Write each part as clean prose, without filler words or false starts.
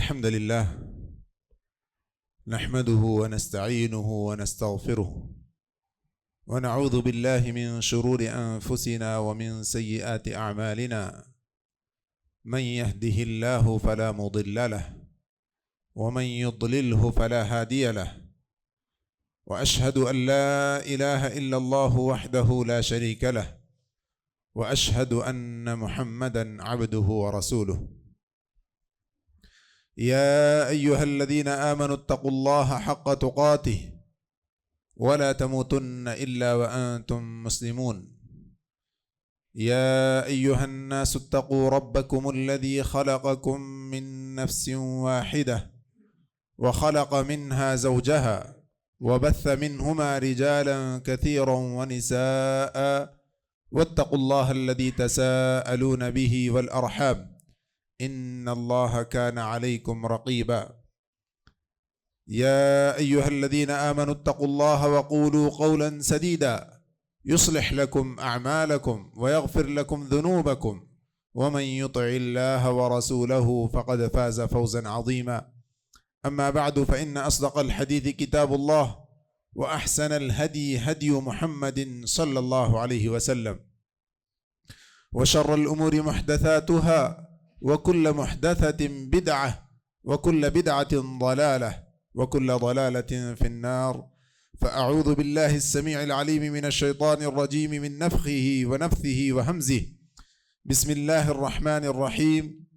الحمد لله نحمده ونستعينه ونستغفره ونعوذ بالله من شرور أنفسنا ومن سيئات أعمالنا من يهده الله فلا مضل له ومن يضلله فلا هادي له وأشهد أن لا إله إلا الله وحده لا شريك له وأشهد أن محمدا عبده ورسوله يا أيها الذين آمنوا اتقوا الله حق تقاته ولا تموتن إلا وأنتم مسلمون يا أيها الناس اتقوا ربكم الذي خلقكم من نفس واحدة وخلق منها زوجها وبث منهما رجالا كثيرا ونساء واتقوا الله الذي تساءلون به والأرحام إن الله كان عليكم رقيبا يا أيها الذين آمنوا اتقوا الله وقولوا قولا سديدا يصلح لكم أعمالكم ويغفر لكم ذنوبكم ومن يطع الله ورسوله فقد فاز فوزا عظيما أما بعد فإن أصدق الحديث كتاب الله وأحسن الهدي هدي محمد صلى الله عليه وسلم وشر الأمور محدثاتها وكل محدثة بدعة وكل بدعة ضلالة وكل ضلالة في النار فأعوذ بالله السميع العليم من الشيطان الرجيم من نفخه ونفثه وهمزه بسم الله الرحمن الرحيم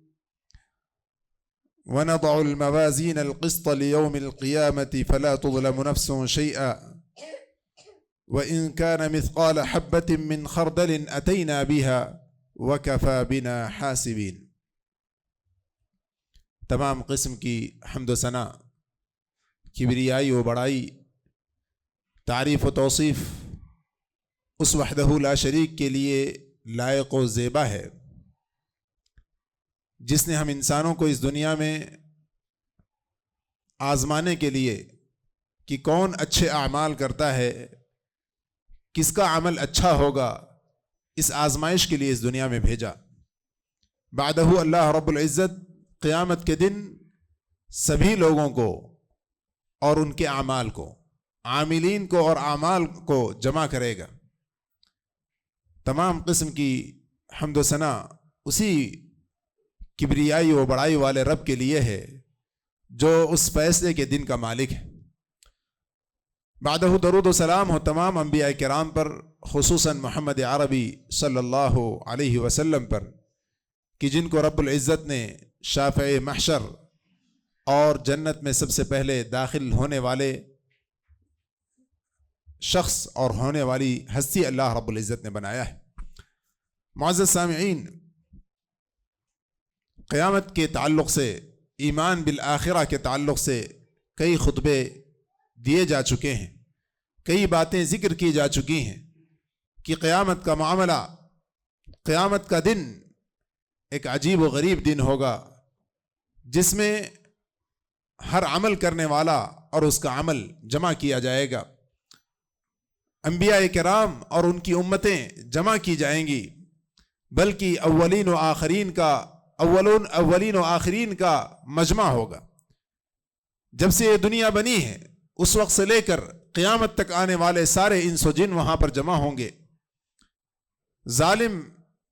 ونضع الموازين القسط ليوم القيامة فلا تظلم نفس شيئا وإن كان مثقال حبة من خردل أتينا بها وكفى بنا حاسبين. تمام قسم کی حمد و ثنا، کبریائی و بڑائی، تعریف و توصیف اس وحدہ لا شریک کے لیے لائق و زیبا ہے جس نے ہم انسانوں کو اس دنیا میں آزمانے کے لیے کہ کون اچھے اعمال کرتا ہے، کس کا عمل اچھا ہوگا، اس آزمائش کے لیے اس دنیا میں بھیجا۔ بعدہ اللہ رب العزت قیامت کے دن سبھی لوگوں کو اور ان کے اعمال کو، عاملین کو اور اعمال کو جمع کرے گا۔ تمام قسم کی حمد و ثنا اسی کبریائی و بڑائی والے رب کے لیے ہے جو اس فیصلے کے دن کا مالک ہے۔ بعدہ درود و سلام ہو تمام انبیاء کرام پر، خصوصاً محمد عربی صلی اللہ علیہ وسلم پر، کہ جن کو رب العزت نے شافع محشر اور جنت میں سب سے پہلے داخل ہونے والے شخص اور ہونے والی ہستی اللہ رب العزت نے بنایا ہے۔ معزز سامعین، قیامت کے تعلق سے، ایمان بالآخرہ کے تعلق سے کئی خطبے دیے جا چکے ہیں، کئی باتیں ذکر کی جا چکی ہیں کہ قیامت کا معاملہ، قیامت کا دن ایک عجیب و غریب دن ہوگا جس میں ہر عمل کرنے والا اور اس کا عمل جمع کیا جائے گا۔ انبیاء کرام اور ان کی امتیں جمع کی جائیں گی، بلکہ اولین و آخرین کا مجمع ہوگا۔ جب سے یہ دنیا بنی ہے اس وقت سے لے کر قیامت تک آنے والے سارے انس و جن وہاں پر جمع ہوں گے، ظالم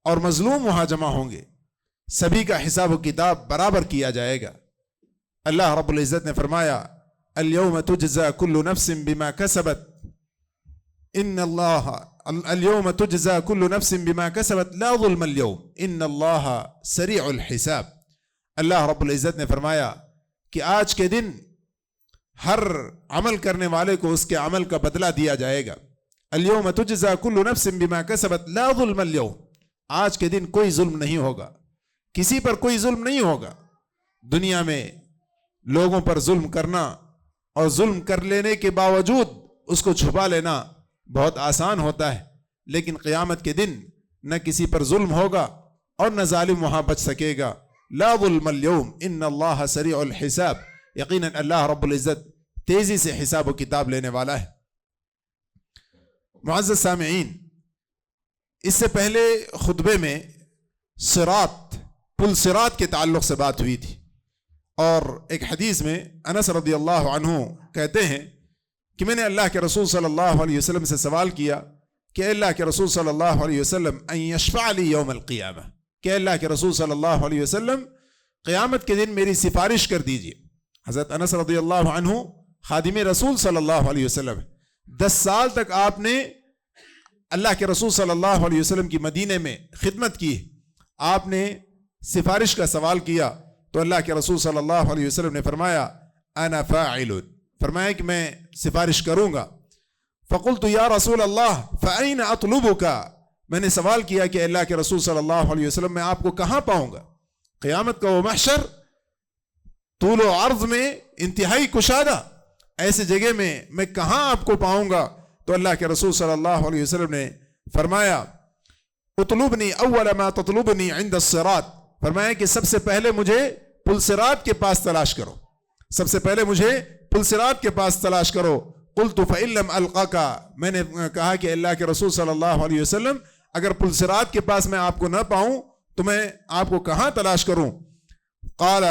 اور مظلوم وہاں جمع ہوں گے، سبھی کا حساب و کتاب برابر کیا جائے گا۔ اللہ رب العزت نے فرمایا اليوم تجزى كل نفس بما كسبت ان اللہ اليوم تجزى كل نفس بما كسبت لا ظلم اليوم ان اللہ سریع الحساب۔ اللہ رب العزت نے فرمایا کہ آج کے دن ہر عمل کرنے والے کو اس کے عمل کا بدلہ دیا جائے گا۔ اليوم تجزى كل نفس بما كسبت لا ظلم اليوم، آج کے دن کوئی ظلم نہیں ہوگا، کسی پر کوئی ظلم نہیں ہوگا۔ دنیا میں لوگوں پر ظلم کرنا اور ظلم کر لینے کے باوجود اس کو چھپا لینا بہت آسان ہوتا ہے، لیکن قیامت کے دن نہ کسی پر ظلم ہوگا اور نہ ظالم وہاں بچ سکے گا۔ لا ظلم اليوم ان اللہ سریع الحساب، یقیناً اللہ رب العزت تیزی سے حساب و کتاب لینے والا ہے۔ معزز سامعین، اس سے پہلے خطبے میں صراط، پل صراط کے تعلق سے بات ہوئی تھی۔ اور ایک حدیث میں انس رضی اللہ عنہ کہتے ہیں کہ میں نے اللہ کے رسول صلی اللہ علیہ وسلم سے سوال کیا کہ اللہ کے رسول صلی اللہ علیہ وسلم ان یشفع لی یوم القیامہ، کہ اللہ کے رسول صلی اللہ علیہ وسلم قیامت کے دن میری سفارش کر دیجئے۔ حضرت انس رضی اللہ عنہ خادم رسول صلی اللہ علیہ وسلم 10 سال تک آپ نے اللہ کے رسول صلی اللہ علیہ وسلم کی مدینے میں خدمت کی۔ آپ نے سفارش کا سوال کیا تو اللہ کے رسول صلی اللہ علیہ وسلم نے فرمایا انا فاعل، فرمایا کہ میں سفارش کروں گا۔ فقلت یا رسول اللہ فأین اطلبک، میں نے سوال کیا کہ اللہ کے رسول صلی اللہ علیہ وسلم میں آپ کو کہاں پاؤں گا؟ قیامت کا وہ محشر طول و عرض میں انتہائی کشادہ، ایسے جگہ میں کہاں آپ کو پاؤں گا؟ تو اللہ کے رسول صلی اللہ علیہ وسلم نے فرمایا اطلبنی اول ما تطلبنی عند الصراط، فرمایا کہ سب سے پہلے مجھے پل صراط کے پاس تلاش کرو، سب سے پہلے مجھے پل صراط کے پاس تلاش کرو۔ قلت فإن لم ألقاك، میں نے کہا کہ اللہ کے رسول صلی اللہ علیہ وسلم اگر پل صراط کے پاس میں آپ کو نہ پاؤں تو میں آپ کو کہاں تلاش کروں؟ قال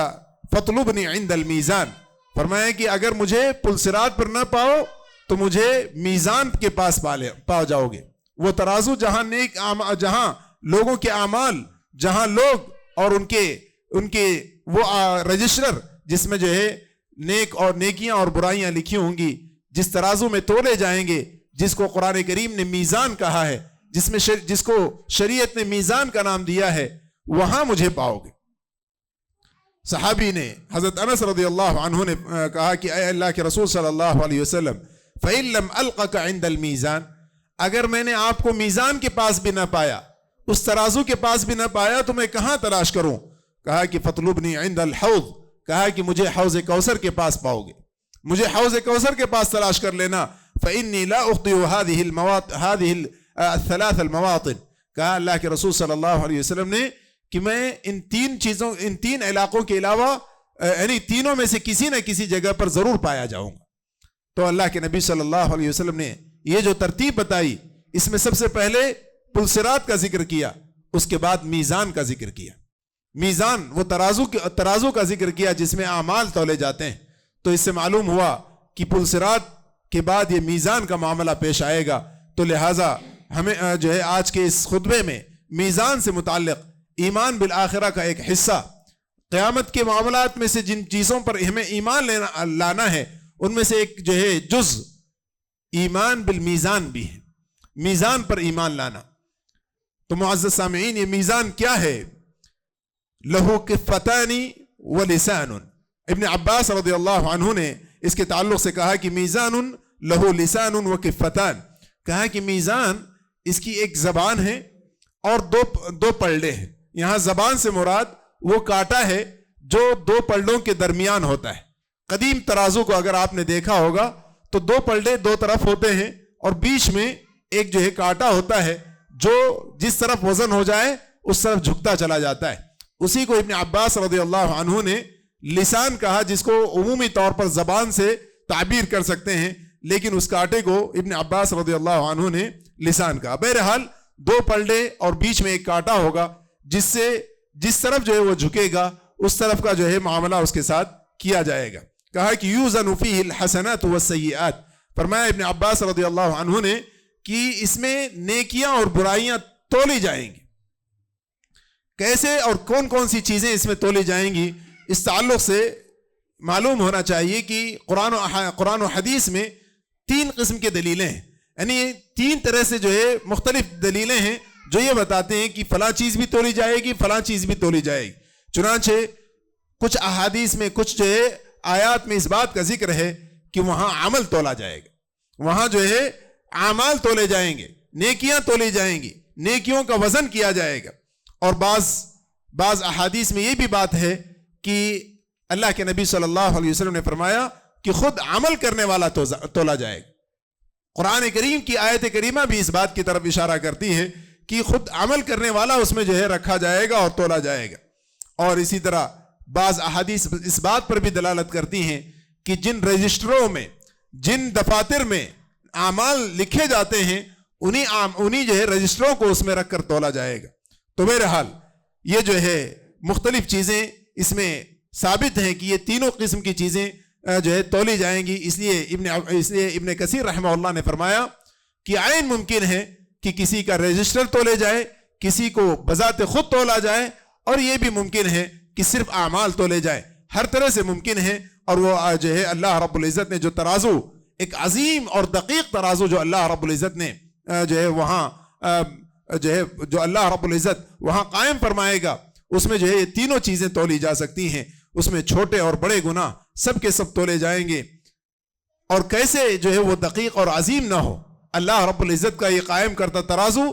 فاطلبني عند الميزان، فرمایا کہ اگر مجھے پل صراط پر نہ پاؤ تو مجھے میزان کے پاس پا جاؤ گے، وہ ترازو جہاں لوگوں کے اعمال، جہاں لوگ اور ان کے وہ رجسٹر جس میں جو ہے نیک اور نیکیاں اور برائیاں لکھی ہوں گی، جس ترازو میں تولے جائیں گے، جس کو قرآن کریم نے میزان کہا ہے، جس کو شریعت نے میزان کا نام دیا ہے، وہاں مجھے پاؤ گے۔ صحابی نے حضرت انس رضی اللہ عنہ نے کہا کہ اے اللہ کے رسول صلی اللہ علیہ وسلم فإن لم ألقك عند الميزان، اگر میں نے آپ کو میزان کے پاس بھی نہ پایا، اس ترازو کے پاس بھی نہ پایا تو میں کہاں تلاش کروں؟ کہا کہ فاطلبني عند الحوض، کہا کہ مجھے حوض کوثر کے پاس پاؤ گے، مجھے حوض کوثر کے پاس تلاش کر لینا۔ فإني لا أخطئ هذه الثلاث المواطن، کہا اللہ کے رسول صلی اللہ علیہ وسلم نے کہ میں ان 3 علاقوں کے علاوہ یعنی تینوں میں سے کسی نہ کسی جگہ پر ضرور پایا جاؤں گا۔ تو اللہ کے نبی صلی اللہ علیہ وسلم نے یہ جو ترتیب بتائی، اس میں سب سے پہلے پل صراط کا ذکر کیا، اس کے بعد میزان کا ذکر کیا۔ میزان وہ ترازو کا ذکر کیا جس میں اعمال تولے جاتے ہیں۔ تو اس سے معلوم ہوا کہ پل صراط کے بعد یہ میزان کا معاملہ پیش آئے گا۔ تو لہٰذا ہمیں جو ہے آج کے اس خطبے میں میزان سے متعلق ایمان بالآخرہ کا ایک حصہ، قیامت کے معاملات میں سے جن چیزوں پر ہمیں ایمان لانا ہے ان میں سے ایک جو ہے جز ایمان بالمیزان بھی ہے، میزان پر ایمان لانا۔ تو معزز سامعین، یہ میزان کیا ہے؟ لہو کفتان و لسان، ابن عباس رضی اللہ عنہ نے اس کے تعلق سے کہا کہ میزان لہو لسان و کفتان، کہا کہ میزان اس کی ایک زبان ہے اور دو پلڑے ہیں۔ یہاں زبان سے مراد وہ کانٹا ہے جو 2 پلڑوں کے درمیان ہوتا ہے۔ قدیم ترازو کو اگر آپ نے دیکھا ہوگا تو 2 پلڑے 2 طرف ہوتے ہیں اور بیچ میں ایک جو ہے کانٹا ہوتا ہے جو جس طرف وزن ہو جائے اس طرف جھکتا چلا جاتا ہے۔ اسی کو ابن عباس رضی اللہ عنہ نے لسان کہا، جس کو عمومی طور پر زبان سے تعبیر کر سکتے ہیں، لیکن اس کانٹے کو ابن عباس رضی اللہ عنہ نے لسان کہا۔ بہرحال 2 پلڑے اور بیچ میں ایک کانٹا ہوگا جس طرف جو ہے وہ جھکے گا اس طرف کا جو ہے معاملہ اس کے ساتھ کیا جائے گا۔ کہا کہ یوزن فیہ الحسنات والسیئات، فرمایا ابن عباس رضی اللہ عنہ نے کہ اس میں نیکیاں اور برائیاں تولی جائیں گی۔ کیسے اور کون کون سی چیزیں اس میں تولی جائیں گی؟ اس تعلق سے معلوم ہونا چاہیے کہ قرآن و حدیث میں 3 قسم کے دلیلیں ہیں، یعنی 3 طرح سے جو ہے مختلف دلیلیں ہیں جو یہ بتاتے ہیں کہ فلاں چیز بھی تولی جائے گی، فلاں چیز بھی تولی جائے گی۔ چنانچہ کچھ احادیث میں، کچھ جو ہے آیات میں اس بات کا ذکر ہے کہ وہاں عمل تولا جائے گا، وہاں جو ہے اعمال تولے جائیں گے، نیکیاں تولی جائیں گی، نیکیوں کا وزن کیا جائے گا۔ اور بعض احادیث میں یہ بھی بات ہے کہ اللہ کے نبی صلی اللہ علیہ وسلم نے فرمایا کہ خود عمل کرنے والا تولا جائے گا۔ قرآن کریم کی آیت کریمہ بھی اس بات کی طرف اشارہ کرتی ہے کہ خود عمل کرنے والا اس میں جو ہے رکھا جائے گا اور تولا جائے گا۔ اور اسی طرح بعض احادیث اس بات پر بھی دلالت کرتی ہیں کہ جن رجسٹروں میں، جن دفاتر میں اعمال لکھے جاتے ہیں انہی جو ہے رجسٹروں کو اس میں رکھ کر تولا جائے گا۔ تو بہرحال یہ جو ہے مختلف چیزیں اس میں ثابت ہیں کہ یہ تینوں قسم کی چیزیں جو ہے تولی جائیں گی. اس لیے ابن کثیر رحمہ اللہ نے فرمایا کہ عین ممکن ہے کہ کسی کا رجسٹر تولے جائے, کسی کو بذات خود تولا جائے, اور یہ بھی ممکن ہے کہ صرف اعمال تولے جائے. ہر طرح سے ممکن ہے. اور وہ جو ہے اللہ رب العزت نے جو ترازو, ایک عظیم اور دقیق ترازو جو اللہ رب العزت نے جو ہے وہاں جو اللہ رب العزت وہاں قائم فرمائے گا, اس میں جو ہے یہ تینوں چیزیں تولی جا سکتی ہیں. اس میں چھوٹے اور بڑے گناہ سب کے سب تولے جائیں گے. اور کیسے جو ہے وہ دقیق اور عظیم نہ ہو, اللہ رب العزت کا یہ قائم کرتا ترازو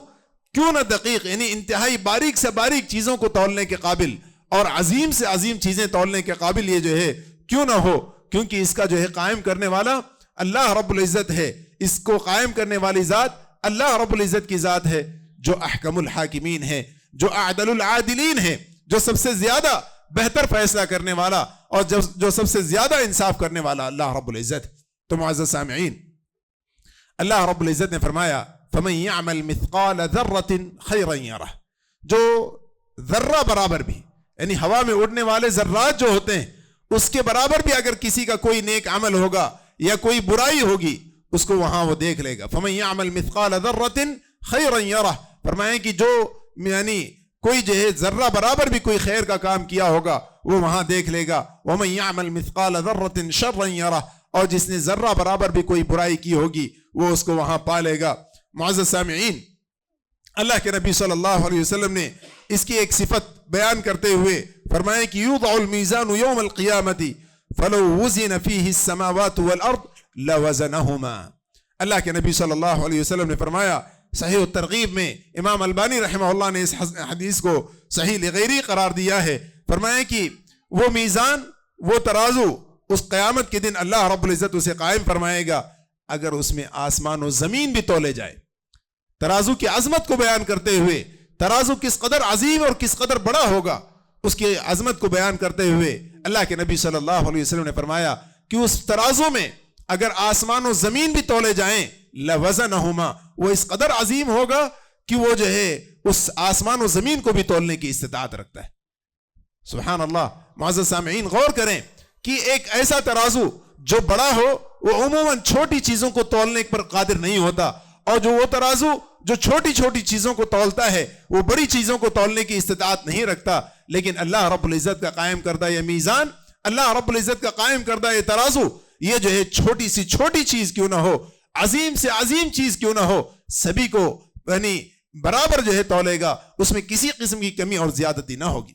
کیوں نہ دقیق, یعنی انتہائی باریک سے باریک چیزوں کو تولنے کے قابل اور عظیم سے عظیم چیزیں تولنے کے قابل یہ جو ہے کیوں نہ ہو, کیونکہ اس کا جو ہے قائم کرنے والا اللہ رب العزت ہے. اس کو قائم کرنے والی ذات اللہ رب العزت کی ذات ہے, جو احکم الحاکمین ہے, جو اعدل العادلین ہے, جو سب سے زیادہ بہتر فیصلہ کرنے والا اور جو سب سے زیادہ انصاف کرنے والا اللہ رب العزت. تو معزز سامعین, اللہ رب العزت نے فرمایا فَمَنْ يَعْمَلْ مِثْقَالَ ذَرَّةٍ خَيْرًا يَرَهُ, جو ذرہ برابر بھی, یعنی ہوا میں اڑنے والے ذرات جو ہوتے ہیں اس کے برابر بھی اگر کسی کا کوئی نیک عمل ہوگا یا کوئی برائی ہوگی, اس کو وہاں وہ دیکھ لے گا. فَمَنْ يَعْمَلْ مِثْقَالَ ذَرَّةٍ خَيْرًا يَرَهُ, فرمائیں کہ جو یعنی کوئی جو ہے ذرہ برابر بھی کوئی خیر کا کام کیا ہوگا وہ وہاں دیکھ لے گا. وَمَنْ يَعْمَلْ مِثْقَالَ ذَرَّةٍ شَرًّا يَرَهُ, اور جس نے ذرہ برابر بھی کوئی برائی کی ہوگی وہ اس کو وہاں پا لے گا. معزز سامعین, اللہ کے نبی صلی اللہ علیہ وسلم نے اس کی ایک صفت بیان کرتے ہوئے فرمایا کہ یوضع المیزان یوم القیامت فلو وزن فیہ السماوات والارض لوزنہما. اللہ کے نبی صلی اللہ علیہ وسلم نے فرمایا, صحیح الترغیب میں امام البانی رحمہ اللہ نے اس حدیث کو صحیح لغیری قرار دیا ہے. فرمایا کہ وہ میزان, وہ ترازو اس قیامت کے دن اللہ رب العزت اسے قائم فرمائے گا اگر اس میں آسمان و زمین بھی تولے جائے. ترازو کی عظمت کو بیان کرتے ہوئے, ترازو کس قدر عظیم اور کس قدر بڑا ہوگا اس کی عظمت کو بیان کرتے ہوئے اللہ کے نبی صلی اللہ علیہ وسلم نے فرمایا کہ اس ترازو میں اگر آسمان و زمین بھی تولے جائیں لوزنہما, وہ اس قدر عظیم ہوگا کہ وہ جو ہے اس آسمان و زمین کو بھی تولنے کی استطاعت رکھتا ہے. سبحان اللہ. معزز سامعین, غور کریں کہ ایک ایسا ترازو جو بڑا ہو وہ عموماً چھوٹی چیزوں کو تولنے پر قادر نہیں ہوتا, اور جو وہ ترازو جو چھوٹی چھوٹی چیزوں کو تولتا ہے وہ بڑی چیزوں کو تولنے کی استطاعت نہیں رکھتا. لیکن اللہ رب العزت کا قائم کردہ یہ میزان, اللہ رب العزت کا قائم کردہ یہ ترازو, یہ جو ہے چھوٹی سی چھوٹی چیز کیوں نہ ہو, عظیم سے عظیم چیز کیوں نہ ہو, سبھی کو یعنی برابر جو ہے تولے گا, اس میں کسی قسم کی کمی اور زیادتی نہ ہوگی.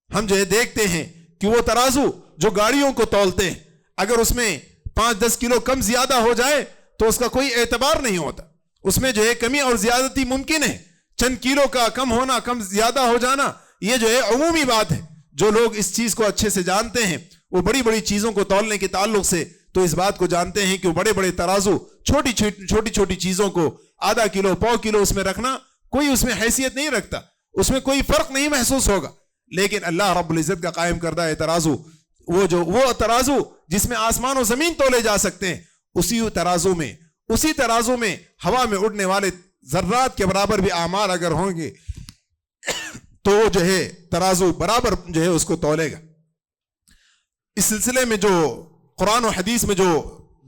ہم جو ہے دیکھتے ہیں کہ وہ ترازو جو گاڑیوں کو تولتے ہیں, اگر اس میں 5-10 کلو کم زیادہ ہو جائے تو اس کا کوئی اعتبار نہیں ہوتا. اس میں جو ہے کمی اور زیادتی ممکن ہے, چند کلو کا کم ہونا کم زیادہ ہو جانا یہ جو ہے عمومی بات ہے. جو لوگ اس چیز کو اچھے سے جانتے ہیں وہ بڑی بڑی چیزوں کو تولنے کے تعلق سے تو اس بات کو جانتے ہیں کہ وہ بڑے بڑے ترازو چھوٹی چھوٹی چیزوں کو آدھا کلو پاؤ کلو اس میں رکھنا کوئی اس میں حیثیت نہیں رکھتا, اس میں کوئی فرق نہیں محسوس ہوگا. لیکن اللہ رب العزت کا قائم کردہ ہے ترازو, وہ ترازو جس میں آسمان و زمین تولے جا سکتے ہیں, اسی ترازو میں ہوا میں اڑنے والے ذرات کے برابر بھی اعمال اگر ہوں گے تو وہ جو ہے ترازو برابر جو ہے اس کو تولے گا. اس سلسلے میں جو قرآن و حدیث میں جو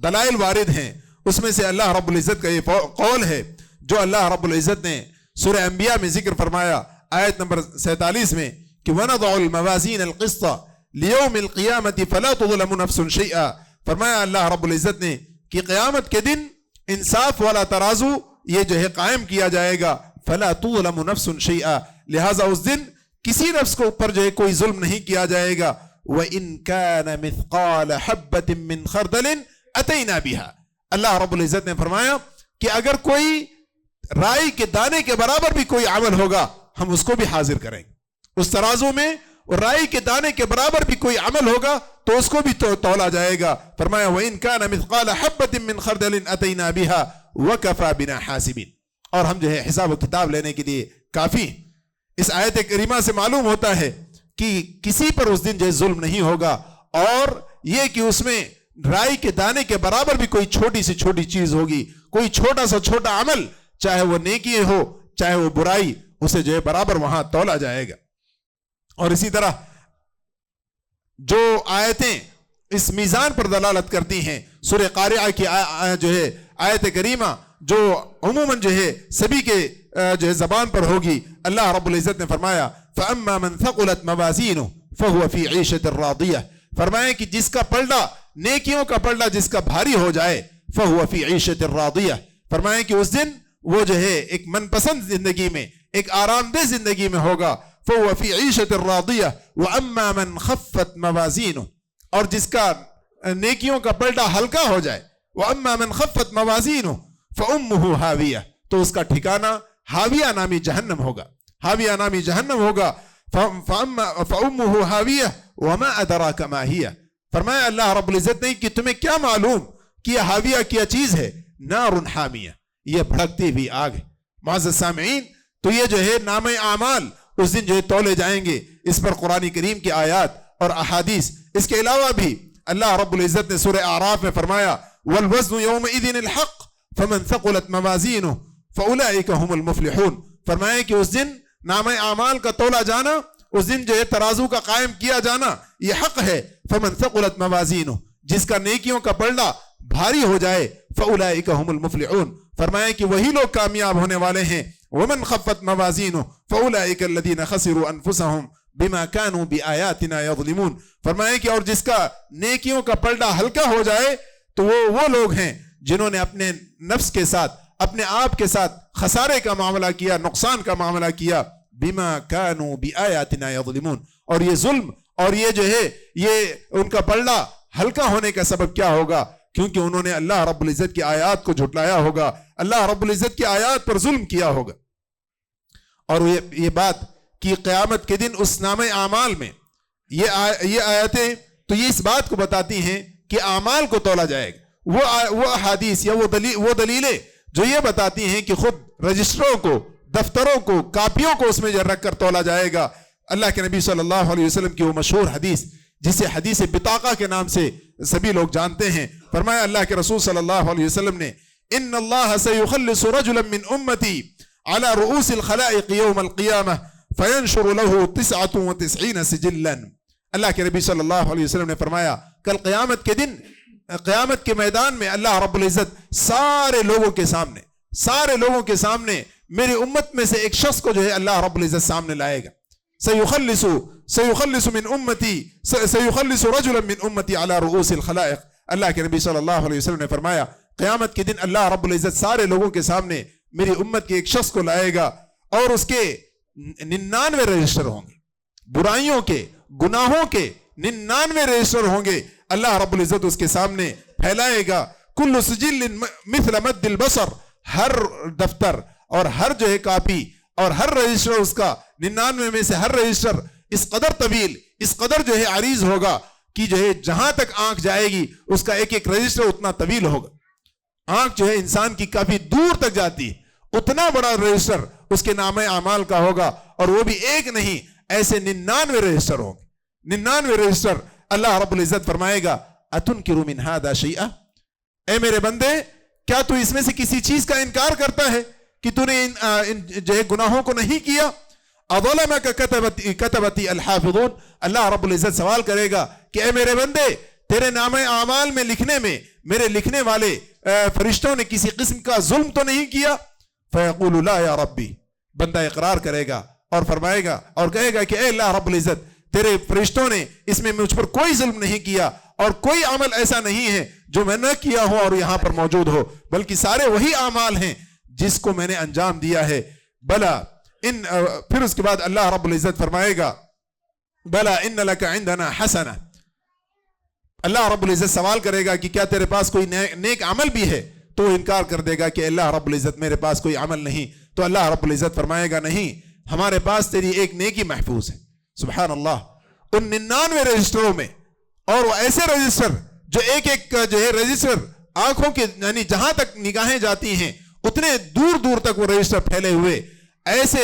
دلائل وارد ہیں اس میں سے اللہ رب العزت کا یہ قول ہے جو اللہ رب العزت نے سورہ انبیاء میں ذکر فرمایا آیت نمبر 47 میں کہ وَنَضَعُ الْمَوَازِينَ الْقِسْطَ لِيَوْمِ الْقِيَامَةِ فَلَا تُظْلَمُ نَفْسٌ شَيْئًا. فرمایا اللہ رب العزت نے کہ قیامت کے دن انصاف والا ترازو یہ جو ہے قائم کیا جائے گا, فَلَا تُظْلَمُ نَفْسٌ شَيْئًا, لہٰذا اس دن کسی نفس کو اوپر جو ہے کوئی ظلم نہیں کیا جائے گا. وَإِن كَانَ مِثْقَالَ حَبَّةٍ مِّنْ خَرْدَلٍ أَتَيْنَا بِهَا. اللہ رب العزت نے فرمایا کہ اگر کوئی رائی کے دانے کے برابر بھی کوئی عمل ہوگا ہم اس کو بھی حاضر کریں گے. اس ترازو میں رائی کے دانے کے برابر بھی کوئی عمل ہوگا تو اس کو بھی تولا جائے گا. فرمایا وَإِن كَانَ مِثْقَالَ حَبَّةٍ مِّنْ خَرْدَلٍ أَتَيْنَا بِهَا وَكَفَى بِنَا حَاسِبِينَ. اور ہم جو ہے حساب و کتاب لینے کے لیے کافی. اس آیت کریمہ سے معلوم ہوتا ہے کہ کسی پر اس دن جو ظلم نہیں ہوگا, اور یہ کہ اس میں رائی کے دانے کے برابر بھی کوئی چھوٹی سی چھوٹی چیز ہوگی, کوئی چھوٹا سا چھوٹا عمل چاہے وہ نیکی ہو چاہے وہ برائی, اسے جو ہے برابر وہاں تولا جائے گا. اور اسی طرح اللہ رب العزت نے فرمایا کہ اگر کوئی رائی کے دانے کے برابر بھی کوئی عمل ہوگا ہم اس کو بھی حاضر کریں گے. اس ترازو میں رائی کے دانے کے برابر بھی کوئی عمل ہوگا تو اس کو بھی تولا جائے گا. فرمایا وَإِن كَانَ مِثْقَالَ حَبَّةٍ مِّنْ خَرْدَلٍ أَتَيْنَا بِهَا وَكَفَى بِنَا حَاسِبِينَ. اور اسی طرح جو آیتیں اس میزان پر دلالت کرتی ہیں، سورہ قارعہ کی جو ہے آیت کریمہ جو عموماً جو ہے سبھی کے جو ہے زبان پر ہوگی، اللہ رب العزت نے فرمایا فَأَمَّا مَنْ ثَقُلَتْ مَوَازِينُهُ فَهُوَ فِي عِيشَةٍ رَاضِيَةٍ، فرمائیں کہ جس کا پلڑا، نیکیوں کا پلڑا جس کا بھاری ہو جائے، فَهُوَ فِي عِيشَةٍ رَاضِيَةٍ، فرمائیں کہ اس دن وہ جو ہے ایک من پسند زندگی میں، ایک آرام دہ زندگی میں ہوگا، فَهُوَ فِي عِيشَةٍ رَاضِيَةٍ وَأَمَّا مَنْ خَفَّتْ مَوَازِينُهُ، اور جس کا نیکیوں کا پلڑا ہلکا ہو جائے، وَأَمَّا مَنْ خَفَّتْ مَوَازِينُهُ فَأُمُّهُ هَاوِيَةٌ، تو اس کا ٹھکانہ ہاویہ نامی جہنم ہوگا، ہاویہ نامی جہنم ہوگا، فَأُمُّهُ هَاوِيَةٌ وَمَا أَدْرَاكَ مَا هِيَ، فرمایا اللہ رب العزت نے کہ تمہیں کیا معلوم کہ یہ ہاویہ کیا چیز ہے، نار حامیہ، یہ بھڑکتی ہوئی آگ ہے۔ معزز سامعین، تو یہ جو ہے نام اعمال اس دن جو ہے تولے جائیں گے، اس پر قرآن کریم کی آیات اور احادیث، اس کے علاوہ بھی اللہ رب العزت نے سورہ اعراف میں فرمایا وَالْوَزْنُ يَوْمَئِذٍ الْحَقُّ فَمَنْ ثَقُلَتْ مَوَازِينُهُ فَأُولَئِكَ هُمُ الْمُفْلِحُونَ، فرمائے کہ اس دن نام اعمال کا تولا جانا، اس دن جو ہے ترازو کا قائم کیا جانا، یہ حق ہے۔ فَمَنْ ثَقُلَتْ مَوَازِينُهُ، جس کا نیکیوں کا پلڑا بھاری ہو جائے، فَأُولَئِكَ هُمُ الْمُفْلِحُونَ، فرمائے کہ وہی لوگ کامیاب ہونے والے ہیں۔ وَمَنْ خَفَّتْ مَوَازِينُهُ فَأُولَئِكَ الَّذِينَ خَسِرُوا أَنفُسَهُمْ بِمَا كَانُوا بِآيَاتِنَا يَظْلِمُونَ، فرمائے کہ اور جس کا نیکیوں کا پلڑا ہلکا ہو جائے تو وہ لوگ ہیں جنہوں نے اپنے نفس کے ساتھ، اپنے آپ کے ساتھ خسارے کا معاملہ کیا، نقصان کا معاملہ کیا، بِمَا كَانُوا بِآيَاتِنَا يَظْلِمُونَ، اور یہ ظلم اور یہ جو ہے یہ ان کا پلڑا ہلکا ہونے کا سبب کیا ہوگا؟ کیونکہ انہوں نے اللہ رب العزت کی آیات کو جھٹلایا ہوگا، اللہ رب العزت کی آیات پر ظلم کیا ہوگا۔ اور یہ بات کہ قیامت کے دن اس نام اعمال میں یہ آیتیں تو یہ اس بات کو بتاتی ہیں کہ اعمال کو تولا جائے گا، وہ احادیث یا وہ دلیلیں جو یہ بتاتی ہیں کہ خود رجسٹروں کو، دفتروں کو، کاپیوں کو اس میں رکھ کر تولا جائے گا۔ اللہ کے نبی صلی اللہ علیہ وسلم کی وہ مشہور حدیث جسے حدیث بطاقہ کے نام سے سبھی لوگ جانتے ہیں، فرمایا اللہ کے رسول صلی اللہ علیہ وسلم نے ان اللہ سیخلص رجلا من امتی على رؤوس الخلائق یوم القیامہ فینشر له 99 سجلا، اللہ کے نبی صلی اللہ علیہ وسلم نے فرمایا کل قیامت کے دن، قیامت کے میدان میں اللہ رب العزت سارے لوگوں کے سامنے میری امت میں سے ایک شخص کو جو ہے اللہ رب العزت سامنے لائے گا۔ سیخلص من امتی، سیخلص رجلا من امتی علی رؤوس الخلائق، اللہ کے نبی صلی اللہ علیہ وسلم نے فرمایا قیامت کے دن اللہ رب العزت سارے لوگوں کے سامنے میری امت کے ایک شخص کو لائے گا، اور اس کے 99 رجسٹر ہوں گے، برائیوں کے، گناہوں کے 99 رجسٹر ہوں گے، اللہ رب العزت اس کے سامنے پھیلائے گا۔ کل سجل مثل مد البصر، ہر دفتر اور ہر جو ہے کاپی اور ہر رجسٹر اس کا 99 میں سے ہر رجسٹر اس قدر طویل، اس قدر جو ہے عریض ہوگا کہ جو ہے جہاں تک آنکھ جائے گی اس کا ایک ایک رجسٹر اتنا طویل ہوگا۔ آنکھ جو ہے انسان کی کافی دور تک جاتی ہے، اتنا بڑا رجسٹر اس کے نام اعمال کا ہوگا، اور وہ بھی ایک نہیں، ایسے 99 رجسٹر ہوں گے، 99 رجسٹر۔ اللہ رب العزت فرمائے گا اتنکر من ھذا شیئا، اے میرے بندے کیا تو اس میں سے کسی چیز کا انکار کرتا ہے کہ تو نے ان جو ہے گناہوں کو نہیں کیا؟ اظلمک کتبتی الحافظون، اللہ رب العزت سوال کرے گا کہ اے میرے بندے تیرے نام اعمال میں لکھنے میں میرے لکھنے والے فرشتوں نے کسی قسم کا ظلم تو نہیں کیا؟ فیقول لا یا ربی، بندہ اقرار کرے گا اور فرمائے گا اور کہے گا کہ اے اللہ رب العزت تیرے فرشتوں نے اس میں مجھ پر کوئی ظلم نہیں کیا، اور کوئی عمل ایسا نہیں ہے جو میں نہ کیا ہو اور یہاں پر موجود ہو، بلکہ سارے وہی اعمال ہیں جس کو میں نے انجام دیا ہے۔ بلا پھر اس کے بعد اللہ رب العزت فرمائے گا بلا ان لک عندنا حسنہ، اللہ رب العزت سوال کرے گا کہ کیا تیرے پاس کوئی نیک عمل بھی ہے؟ تو انکار کر دے گا کہ اللہ رب العزت میرے پاس کوئی عمل نہیں، تو اللہ رب العزت فرمائے گا نہیں، ہمارے پاس تیری ایک نیکی محفوظ ہے۔ سبحان اللہ، ان 99 رجسٹروں میں، اور وہ ایسے رجسٹر جو ایک ایک جو ہے رجسٹر آنکھوں کے یعنی جہاں تک نگاہیں جاتی ہیں اتنے دور دور تک وہ رجسٹر پھیلے ہوئے، ایسے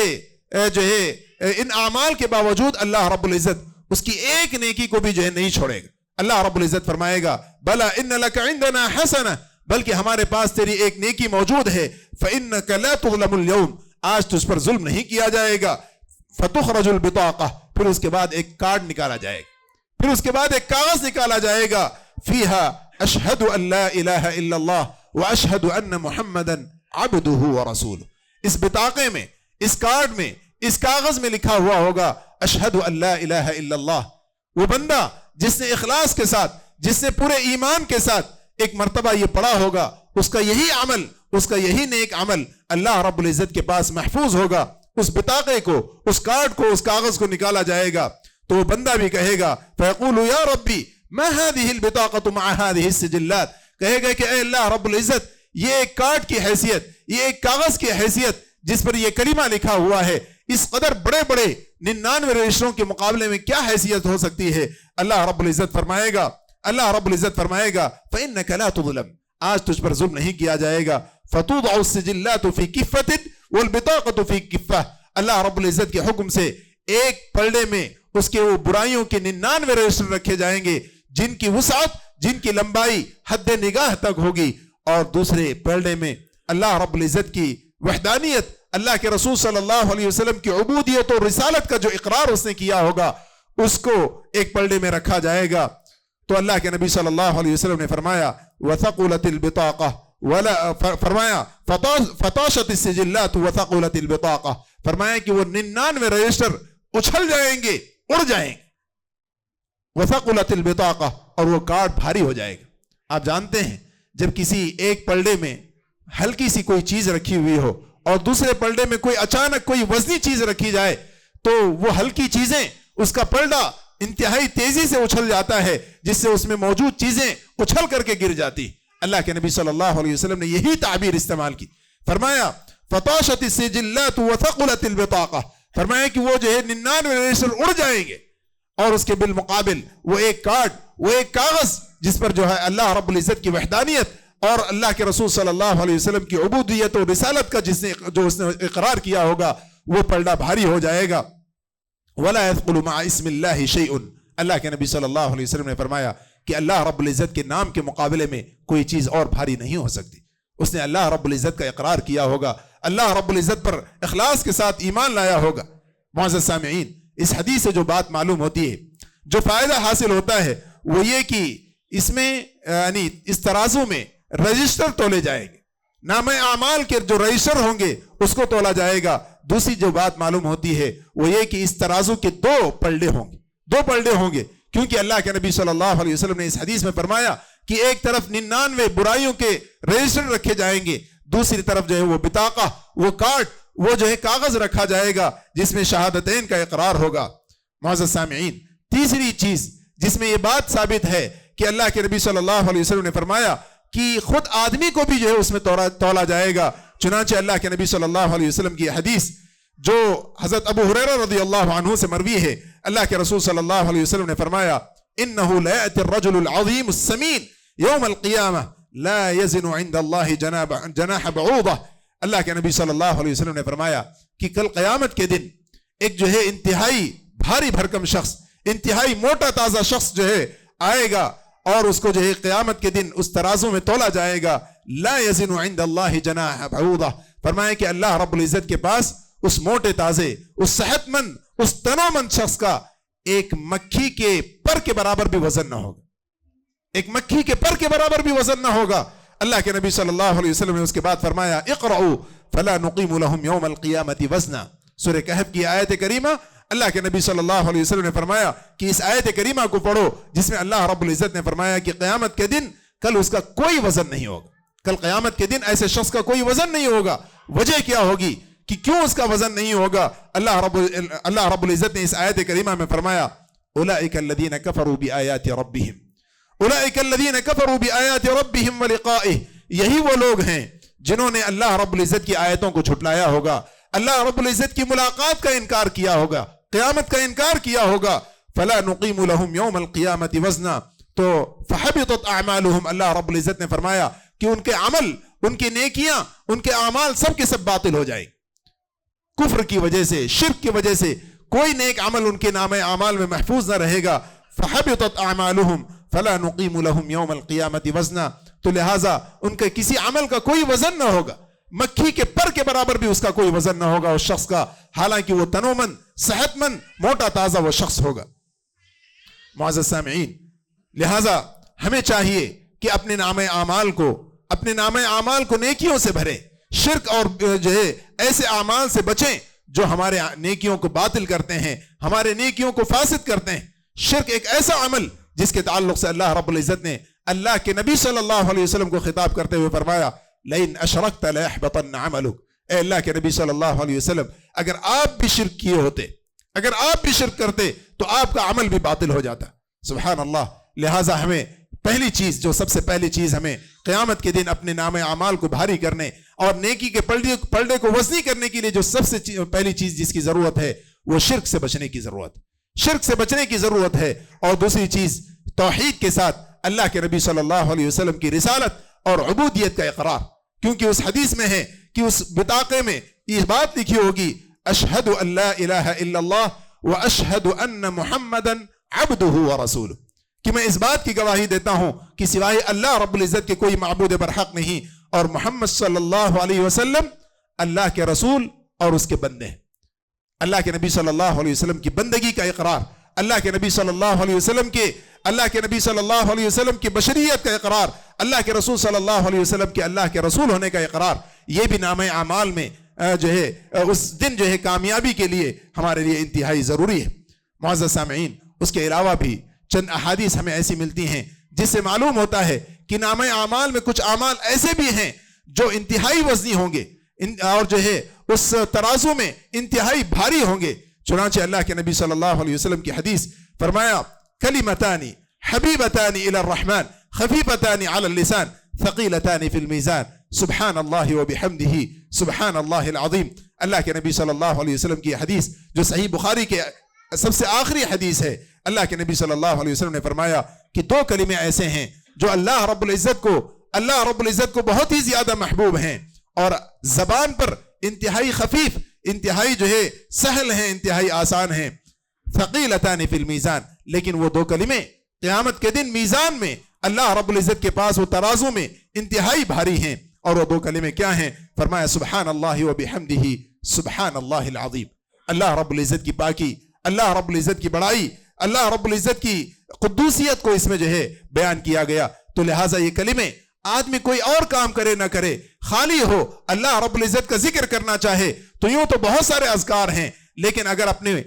جو ہے ان اعمال کے باوجود اللہ رب العزت اس کی ایک نیکی کو بھی جو ہے نہیں چھوڑے گا۔ اللہ رب العزت فرمائے گا بلا ان لک عندنا حسنہ، بلکہ ہمارے پاس تیری ایک نیکی موجود ہے، فإنک لا تظلم اليوم، آج تجھ پر ظلم نہیں کیا جائے گا۔ فتخرج البطاقہ، پھر اس کے بعد ایک کارڈ نکالا جائے گا، پھر اس کے بعد ایک کاغذ نکالا جائے گا، فیہا اشہد ان لا الہ الا اللہ واشہد ان محمدن عبدہ ورسولہ. اس بطاقے میں، اس کارڈ میں، اس کاغذ میں لکھا ہوا ہوگا اشہد ان لا الہ الا اللہ. وہ بندہ جس نے اخلاص کے ساتھ، جس نے پورے ایمان کے ساتھ ایک مرتبہ یہ پڑھا ہوگا، اس کا یہی عمل، اس کا یہی نیک عمل اللہ رب العزت کے پاس محفوظ ہوگا. اس بطاقے کو، اس کارڈ کو، اس کاغذ کو نکالا جائے گا تو وہ بندہ بھی کہے گا فیقول یا ربی ما هذه البطاقة مع هذه السجلات، کہے گا کہ اے اللہ رب العزت، یہ ایک کارڈ کی حیثیت، یہ ایک کاغذ کی حیثیت جس پر یہ کلمہ لکھا ہوا ہے، اس قدر بڑے بڑے 99 رجسٹروں کے مقابلے میں کیا حیثیت ہو سکتی ہے؟ اللہ رب العزت فرمائے گا، اللہ رب العزت فرمائے گا فإنك لا تظلم، آج تجھ پر ظلم نہیں کیا جائے گا. فتوضع السجلات في كفة والبطاقة في كفة. اللہ رب العزت کے حکم سے ایک پلڑے میں اس کے وہ برائیوں کے 99 رجسٹر رکھے جائیں گے جن کی وسعت، جن کی لمبائی حد نگاہ تک ہوگی، اور دوسرے پلڑے میں اللہ رب العزت کی وحدانیت، اللہ کے رسول صلی اللہ علیہ وسلم کی عبودیت اور رسالت کا جو اقرار اس نے کیا ہوگا اس کو ایک پلڑے میں رکھا جائے گا. تو اللہ کے نبی صلی اللہ علیہ وسلم نے فرمایا وثقلت البطاقہ ولا، فرمایا فطاشت السجلات وثقلت البطاقہ، فرمایا کہ وہ 99 رجسٹر اچھل جائیں گے، اڑ جائیں گے. وثقلت البطاقہ، اور وہ کارڈ بھاری ہو جائے گا. آپ جانتے ہیں جب کسی ایک پلڑے میں ہلکی سی کوئی چیز رکھی ہوئی ہو اور دوسرے پلڑے میں کوئی اچانک کوئی وزنی چیز رکھی جائے تو وہ ہلکی چیزیں، اس کا پلڑا انتہائی تیزی سے اچھل جاتا ہے، جس سے اس میں موجود چیزیں اچھل کر کے گر جاتی. اللہ کے نبی صلی اللہ علیہ وسلم نے یہی تعبیر استعمال کی. فرمایا فطاشت السجلات وثقلت البطاقہ، فرمایا کہ وہ جو ہے 99 رجسٹر اڑ جائیں گے، اور اس کے بالمقابل وہ ایک کارڈ، وہ ایک کاغذ جس پر جو ہے اللہ رب العزت کی وحدانیت اور اللہ کے رسول صلی اللہ علیہ وسلم کی عبودیت اور رسالت کا جو اس نے اقرار کیا ہوگا، وہ پلڑا بھاری ہو جائے گا. وَلَا يَثْقُلُ مَعَ اسْمِ اللَّهِ شَيْءٌ، اللہ کے نبی صلی اللہ علیہ وسلم نے فرمایا کہ اللہ رب العزت کے نام کے مقابلے میں کوئی چیز اور بھاری نہیں ہو سکتی. اس نے اللہ رب العزت کا اقرار کیا ہوگا، اللہ رب العزت پر اخلاص کے ساتھ ایمان لایا ہوگا. معزز سامعین، اس حدیث سے جو بات معلوم ہوتی ہے، جو فائدہ حاصل ہوتا ہے، وہ یہ کہ اس میں یعنی اس ترازو میں رجسٹر تولے جائیں گے، نام اعمال کے جو رجسٹر ہوں گے اس کو تولا جائے گا. دوسری جو بات معلوم ہوتی ہے وہ یہ کہ اس ترازو کے 2 پلڑے ہوں گے، 2 پلڑے ہوں گے، کیونکہ اللہ کے نبی صلی اللہ علیہ وسلم نے اس حدیث میں فرمایا کہ ایک طرف 99 برائیوں کے رجسٹر رکھے جائیں گے، دوسری طرف جو ہے وہ بطاقہ، وہ کارڈ، وہ جو ہے کاغذ رکھا جائے گا جس میں شہادتین کا اقرار ہوگا. معزز سامعین، تیسری چیز جس میں یہ بات ثابت ہے کہ اللہ کے نبی صلی اللہ علیہ وسلم نے فرمایا کہ خود آدمی کو بھی جو ہے اس میں تولا جائے گا. چنانچہ اللہ کے نبی صلی اللہ علیہ وسلم کی حدیث جو حضرت ابو ہریرہ رضی اللہ عنہ سے مروی ہے، اللہ کے رسول صلی اللہ علیہ وسلم نے فرمایا انہو لیأتی الرجل العظیم السمین یوم القیامہ لا یزن عند اللہ جناح بعوضہ. اللہ کے نبی صلی اللہ علیہ وسلم نے فرمایا کہ کل قیامت کے دن ایک جو ہے انتہائی بھاری بھرکم شخص، انتہائی موٹا تازہ شخص جو ہے آئے گا، اور اس کو جو ہے قیامت کے دن اس ترازو میں تولا جائے گا. لا یزن عند اللہ جناح بعوضہ، فرمایا کہ اللہ رب العزت کے پاس اس موٹے تازے، اس صحت مند، اس تنو مند شخص کا ایک مکھی کے پر کے برابر بھی وزن نہ ہوگا، ایک مکھی کے پر کے برابر بھی وزن نہ ہوگا. اللہ کے نبی صلی اللہ علیہ وسلم نے اس کے بعد فرمایا اقرؤوا فلا نقیم لهم یوم القیامت وزنا. سورہ کہف کی آیت کریمہ، اللہ کے نبی صلی اللہ علیہ وسلم نے فرمایا کہ اس آیت کریمہ کو پڑھو جس میں اللہ رب العزت نے فرمایا کہ قیامت کے دن کل اس کا کوئی وزن نہیں ہوگا. کل قیامت کے دن ایسے شخص کا کوئی وزن نہیں ہوگا. وجہ کیا ہوگی کہ کیوں اس کا وزن نہیں ہوگا؟ اللہ رب العزت نے اس آیت کریمہ میں فرمایا اولئک الذین کفروا بآیات ربہم، اولئک الذین کفروا بآیات ربہم ولقائہ، یہی وہ لوگ ہیں جنہوں نے اللہ رب العزت کی آیتوں کو جھٹلایا ہوگا، اللہ رب العزت کی ملاقات کا انکار کیا ہوگا، قیامت کا انکار کیا ہوگا. فلا نقیم لهم یوم القیامت وزنا، تو فحبطت اعمالهم، اللہ رب العزت نے فرمایا کہ ان کے عمل، ان کی نیکیاں، ان کے اعمال سب کے سب باطل ہو جائیں. کفر کی وجہ سے، شرک کی وجہ سے کوئی نیک عمل ان کے نام اعمال میں محفوظ نہ رہے گا. فحبطت اعمالهم فلا نقیم لهم یوم القیامت وزنا، تو لہٰذا ان کے کسی عمل کا کوئی وزن نہ ہوگا، مکھی کے پر کے برابر بھی اس کا کوئی وزن نہ ہوگا اس شخص کا، حالانکہ وہ تنومند، صحت مند، موٹا تازہ وہ شخص ہوگا. معزز سامعین، لہٰذا ہمیں چاہیے کہ اپنے نام اعمال کو نیکیوں سے بھریں، شرک اور جو ہے ایسے اعمال سے بچیں جو ہمارے نیکیوں کو باطل کرتے ہیں، ہمارے نیکیوں کو فاسد کرتے ہیں۔ شرک ایک ایسا عمل جس کے تعلق سے اللہ رب العزت نے اللہ کے نبی صلی اللہ علیہ وسلم کو خطاب کرتے ہوئے فرمایا لئن اشرکت لیحبطن عملک، اے اللہ کے نبی صلی اللہ علیہ وسلم، اگر آپ بھی شرک کیے ہوتے، اگر آپ بھی شرک کرتے تو آپ کا عمل بھی باطل ہو جاتا۔ سبحان اللہ۔ لہٰذا ہمیں پہلی چیز، جو سب سے پہلی چیز ہمیں قیامت کے دن اپنے نام اعمال کو بھاری کرنے اور نیکی کے پلڑے کو وزنی کرنے کے لیے جو سب سے پہلی چیز جس کی ضرورت ہے وہ شرک سے بچنے کی ضرورت، شرک سے بچنے کی ضرورت ہے۔ اور دوسری چیز توحید کے ساتھ اللہ کے نبی صلی اللہ علیہ وسلم کی رسالت اور عبودیت کا اقرار، کیونکہ اس حدیث میں ہے کہ اس بطاقے میں یہ بات لکھی ہوگی اشہد ان لا الہ الا اللہ و اشہد ان محمدا عبدہ و رسولہ، کہ میں اس بات کی گواہی دیتا ہوں کہ سوائے اللہ رب العزت کے کوئی معبود برحق نہیں، اور محمد صلی اللہ علیہ وسلم اللہ کے رسول اور اس کے بندے ہیں۔ اللہ کے نبی صلی اللہ علیہ وسلم کی بندگی کا اقرار، اللہ کے نبی صلی اللہ علیہ وسلم کی بشریت کا اقرار، اللہ کے رسول صلی اللہ علیہ وسلم کے اللہ کے رسول ہونے کا اقرار، یہ بھی نام اعمال میں جو ہے اس دن جو ہے کامیابی کے لیے ہمارے لیے انتہائی ضروری ہے۔ معزز سامعین، اس کے علاوہ بھی چند احادیث ہمیں ایسی ملتی ہیں جس سے معلوم ہوتا ہے کہ نام اعمال میں کچھ اعمال ایسے بھی ہیں جو انتہائی وزنی ہوں گے اور جو ہے اس ترازو میں انتہائی بھاری ہوں گے۔ چنانچہ اللہ کے نبی صلی اللہ علیہ وسلم کی حدیث فرمایا کلمتان حبیبتان الی الرحمن خفیفتان علی اللسان ثقیلتان فی المیزان سبحان اللہ وبحمدہ سبحان اللہ العظیم۔ اللہ کے نبی صلی اللہ علیہ وسلم کی حدیث جو صحیح بخاری کے سب سے آخری حدیث ہے، اللہ کے نبی صلی اللہ علیہ وسلم نے فرمایا کہ دو کلمے ایسے ہیں جو اللہ رب العزت کو بہت ہی زیادہ محبوب ہیں اور زبان پر انتہائی خفیف، انتہائی جو ہے سہل ہیں، انتہائی آسان ہیں، ثقیلتان فی المیزان، لیکن وہ دو کلمے قیامت کے دن میزان میں اللہ رب العزت کے پاس وہ ترازو میں انتہائی بھاری ہیں، اور وہ دو کلمے کیا ہیں؟ فرمایا سبحان اللہ وبحمدہ سبحان اللہ العظیم۔ اللہ رب العزت کی پاکی، اللہ رب العزت کی بڑائی، اللہ رب العزت کی قدوسیت کو اس میں جو ہے بیان کیا گیا۔ تو لہٰذا یہ کلمے آدمی کوئی اور کام کرے نہ کرے، خالی ہو اللہ رب العزت کا ذکر کرنا چاہے تو یوں تو بہت سارے اذکار ہیں، لیکن اگر اپنے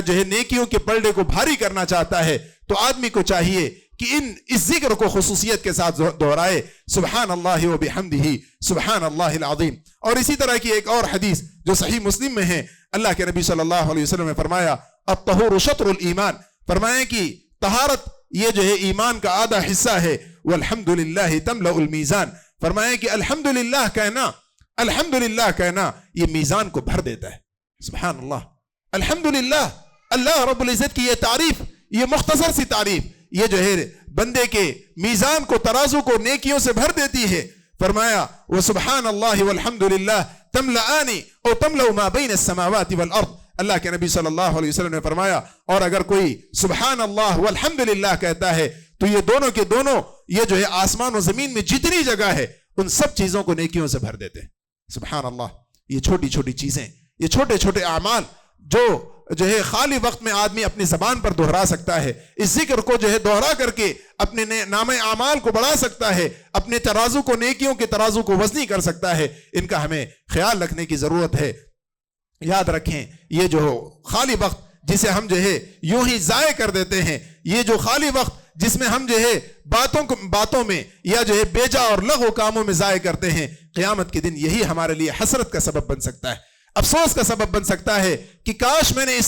جو ہے نیکیوں کے پلڑے کو بھاری کرنا چاہتا ہے تو آدمی کو چاہیے کہ اس ذکر کو خصوصیت کے ساتھ دہرائے، سبحان اللہ وبحمدہ سبحان اللہ العظیم۔ اور اسی طرح کی ایک اور حدیث جو صحیح مسلم میں ہے، اللہ کے نبی صلی اللہ علیہ وسلم نے فرمایا الطہور شطر الایمان، فرمایا کہ طہارت یہ جو ہے ایمان کا آدھا حصہ ہے، والحمدللہ تملأ المیزان، فرمایا کہ الحمدللہ کہنا یہ میزان کو بھر دیتا ہے۔ سبحان اللہ، الحمدللہ، اللہ رب العزت کی یہ تعریف، یہ مختصر سی تعریف، یہ جو ہے بندے کے میزان کو، ترازو کو نیکیوں سے بھر دیتی ہے۔ فرمایا وسبحان اللہ والحمدللہ تملأان او تملأ ما بین السماوات والارض، اللہ کے نبی صلی اللہ علیہ وسلم نے فرمایا اور اگر کوئی سبحان اللہ والحمدللہ کہتا ہے تو یہ دونوں کے دونوں، یہ جو ہے آسمان و زمین میں جتنی جگہ ہے ان سب چیزوں کو نیکیوں سے بھر دیتے ہیں۔ سبحان اللہ، یہ چھوٹی چھوٹی چیزیں، یہ چھوٹے چھوٹے اعمال جو ہے خالی وقت میں آدمی اپنی زبان پر دہرا سکتا ہے، اس ذکر کو جو ہے دہرا کر کے اپنے نام اعمال کو بڑھا سکتا ہے، اپنے ترازو کو، نیکیوں کے ترازو کو وزنی کر سکتا ہے، ان کا ہمیں خیال رکھنے کی ضرورت ہے۔ یاد رکھیں، یہ جو خالی وقت جسے ہم جو ہے یوں ہی ضائع کر دیتے ہیں، یہ جو خالی وقت جس میں ہم جو ہے باتوں میں یا جو ہے بیجا اور لغو کاموں میں ضائع کرتے ہیں، قیامت کے دن یہی ہمارے لیے حسرت کا سبب بن سکتا ہے، افسوس کا سبب بن سکتا ہے کہ کاش میں نے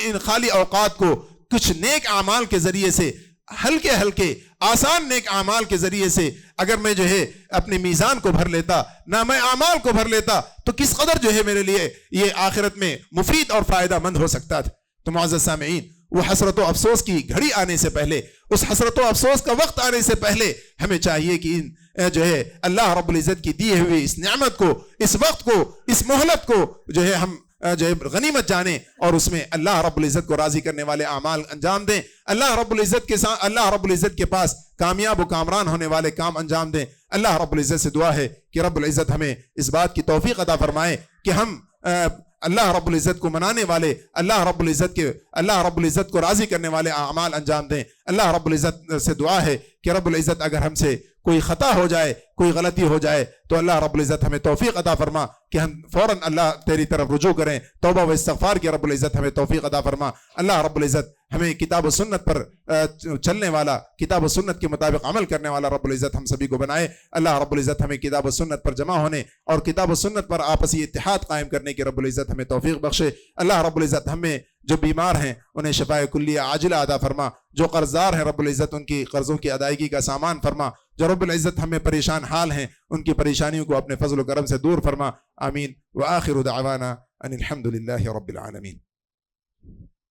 ان خالی اوقات کو کچھ نیک اعمال کے ذریعے سے، ہلکے آسان نیک اعمال کے ذریعے سے اگر میں جو ہے اپنے میزان کو بھر لیتا، نام اعمال کو بھر لیتا، تو کس قدر جو ہے میرے لیے یہ آخرت میں مفید اور فائدہ مند ہو سکتا تھا۔ تو معزز سامعین، وہ حسرت و افسوس کی گھڑی آنے سے پہلے، اس حسرت و افسوس کا وقت آنے سے پہلے ہمیں چاہیے کہ جو ہے اللہ رب العزت کی دی ہوئی اس نعمت کو، اس وقت کو، اس مہلت کو جو ہے ہم جو ہے غنیمت جانیں اور اس میں اللہ رب العزت کو راضی کرنے والے اعمال انجام دیں، اللہ رب العزت کے پاس کامیاب و کامران ہونے والے کام انجام دیں۔ اللہ رب العزت سے دعا ہے کہ رب العزت ہمیں اس بات کی توفیق عطا فرمائے کہ ہم اللہ رب العزت کو منانے والے، اللہ رب العزت کو راضی کرنے والے اعمال انجام دیں۔ اللہ رب العزت سے دعا ہے کہ رب العزت اگر ہم سے کوئی خطا ہو جائے، کوئی غلطی ہو جائے تو اللہ رب العزت ہمیں توفیق عطا فرما کہ ہم فوراً اللہ تیری طرف رجوع کریں، توبہ و استغفار کی رب العزت ہمیں توفیق عطا فرما۔ اللہ رب العزت ہمیں کتاب و سنت پر چلنے والا، کتاب و سنت کے مطابق عمل کرنے والا رب العزت ہم سبھی کو بنائے۔ اللہ رب العزت ہمیں کتاب و سنت پر جمع ہونے اور کتاب و سنت پر آپسی اتحاد قائم کرنے کی رب العزت ہمیں توفیق بخشے۔ اللہ رب العزت ہمیں جو بیمار ہیں انہیں شفاء کلیہ عاجلہ عطا فرما، جو قرضدار ہیں رب العزت ان کی قرضوں کی ادائیگی کا سامان فرما، جو رب العزت ہمیں پریشان حال ہیں ان کی پریشانیوں کو اپنے فضل و کرم سے دور فرما۔ آمین۔ وآخر دعوانا ان الحمد للہ رب العالمین۔